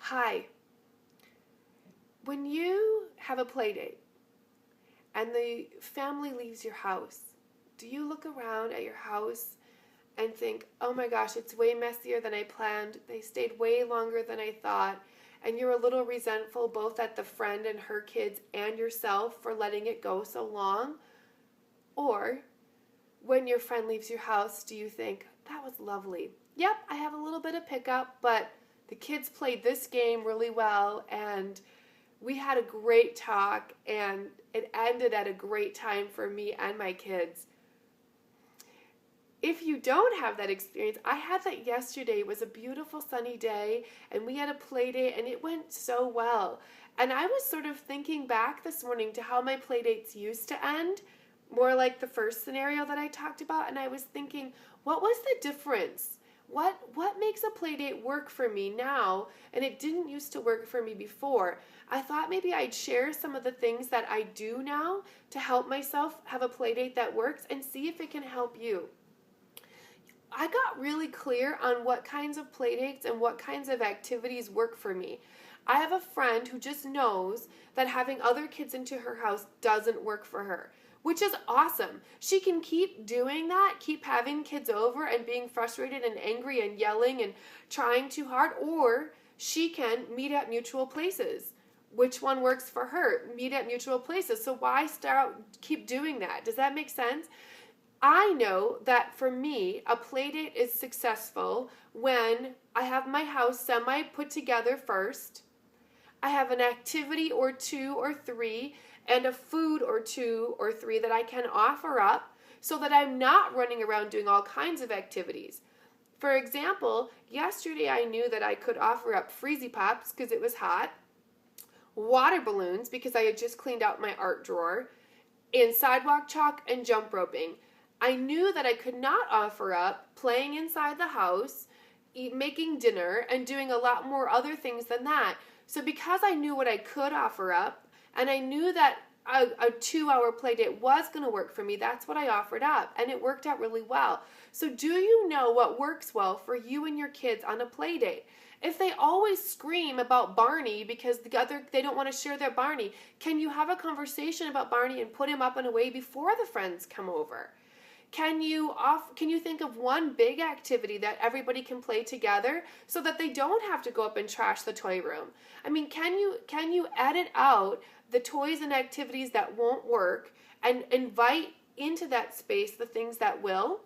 Hi. When you have a play date and the family leaves your house, do you look around at your house and think, oh my gosh, it's way messier than I planned. They stayed way longer than I thought. And you're a little resentful both at the friend and her kids and yourself for letting it go so long? Or when your friend leaves your house, do you think, that was lovely. Yep, I have a little bit of pickup, but the kids played this game really well and we had a great talk and it ended at a great time for me and my kids. If you don't have that experience, I had that yesterday. It was a beautiful sunny day and we had a play date and it went so well. And I was sort of thinking back this morning to how my play dates used to end, more like the first scenario that I talked about, and I was thinking, what was the difference? What makes a play date work for me now and it didn't used to work for me before? I thought maybe I'd share some of the things that I do now to help myself have a play date that works and see if it can help you. I got really clear on what kinds of play dates and what kinds of activities work for me. I have a friend who just knows that having other kids into her house doesn't work for her, which is awesome. She can keep doing that, keep having kids over and being frustrated and angry and yelling and trying too hard, or she can meet at mutual places. Which one works for her? Meet at mutual places. So why keep doing that? Does that make sense? I know that for me, a play date is successful when I have my house semi put together first. I have an activity or two or three and a food or two or three that I can offer up so that I'm not running around doing all kinds of activities. For example, yesterday I knew that I could offer up Freezy Pops because it was hot, water balloons because I had just cleaned out my art drawer, and sidewalk chalk and jump roping. I knew that I could not offer up playing inside the house, making dinner, and doing a lot more other things than that. So because I knew what I could offer up, and I knew that a 2-hour play date was going to work for me, that's what I offered up, and it worked out really well. So do you know what works well for you and your kids on a play date? If they always scream about Barney because they don't want to share their Barney, can you have a conversation about Barney and put him up and away before the friends come over? Can you think of one big activity that everybody can play together so that they don't have to go up and trash the toy room? I mean, can you edit out the toys and activities that won't work and invite into that space the things that will?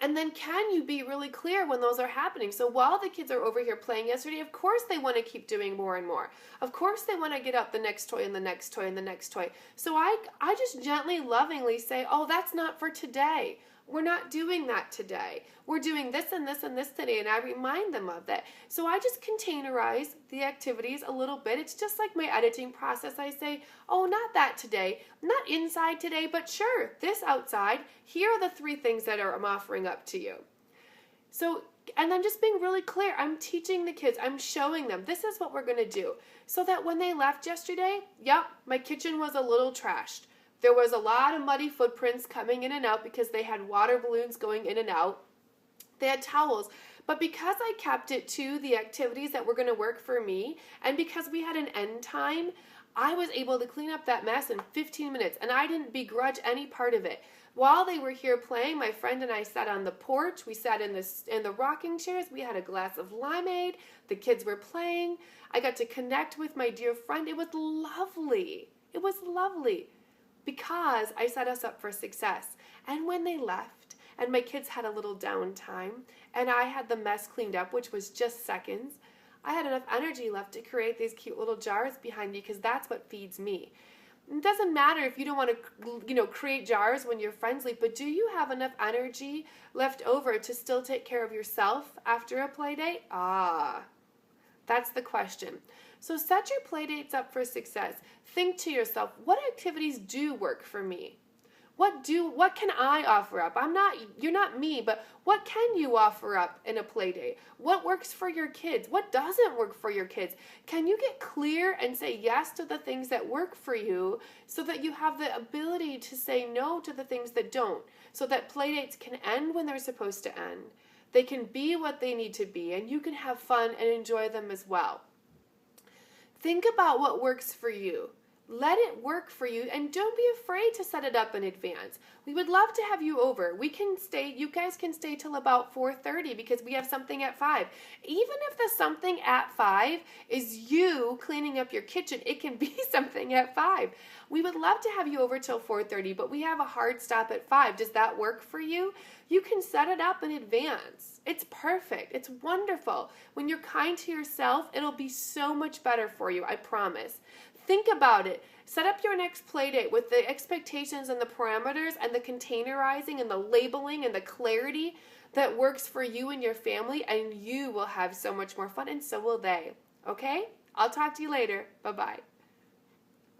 And then can you be really clear when those are happening? So while the kids are over here playing yesterday, of course they want to keep doing more and more. Of course they want to get out the next toy and the next toy and the next toy. So I just gently, lovingly say, oh, that's not for today. We're not doing that today. We're doing this and this and this today, and I remind them of that. So I just containerize the activities a little bit. It's just like my editing process. I say, oh, not that today, not inside today, but sure, this outside. Here are the 3 things that I'm offering up to you. So, and I'm just being really clear. I'm teaching the kids. I'm showing them this is what we're going to do. So that when they left yesterday, yep, my kitchen was a little trashed. There was a lot of muddy footprints coming in and out because they had water balloons going in and out. They had towels. But because I kept it to the activities that were going to work for me, and because we had an end time, I was able to clean up that mess in 15 minutes, and I didn't begrudge any part of it. While they were here playing, my friend and I sat on the porch. We sat in the rocking chairs. We had a glass of limeade. The kids were playing. I got to connect with my dear friend. It was lovely. It was lovely. Because I set us up for success. And when they left, and my kids had a little downtime, and I had the mess cleaned up, which was just seconds, I had enough energy left to create these cute little jars behind me because that's what feeds me. It doesn't matter if you don't want to, create jars when your friends leave, but do you have enough energy left over to still take care of yourself after a play date? That's the question. So set your play dates up for success. Think to yourself, what activities do work for me? What can I offer up? You're not me, but what can you offer up in a play date? What works for your kids? What doesn't work for your kids? Can you get clear and say yes to the things that work for you so that you have the ability to say no to the things that don't, so that play dates can end when they're supposed to end? They can be what they need to be, and you can have fun and enjoy them as well. Think about what works for you. Let it work for you, and don't be afraid to set it up in advance. We would love to have you over. You guys can stay till about 4:30 because we have something at 5. Even if the something at 5 is you cleaning up your kitchen, it can be something at 5. We would love to have you over till 4:30, but we have a hard stop at 5. Does that work for you? You can set it up in advance. It's perfect. It's wonderful. When you're kind to yourself, it'll be so much better for you, I promise. Think about it. Set up your next play date with the expectations and the parameters and the containerizing and the labeling and the clarity that works for you and your family, and you will have so much more fun, and so will they. Okay? I'll talk to you later. Bye-bye.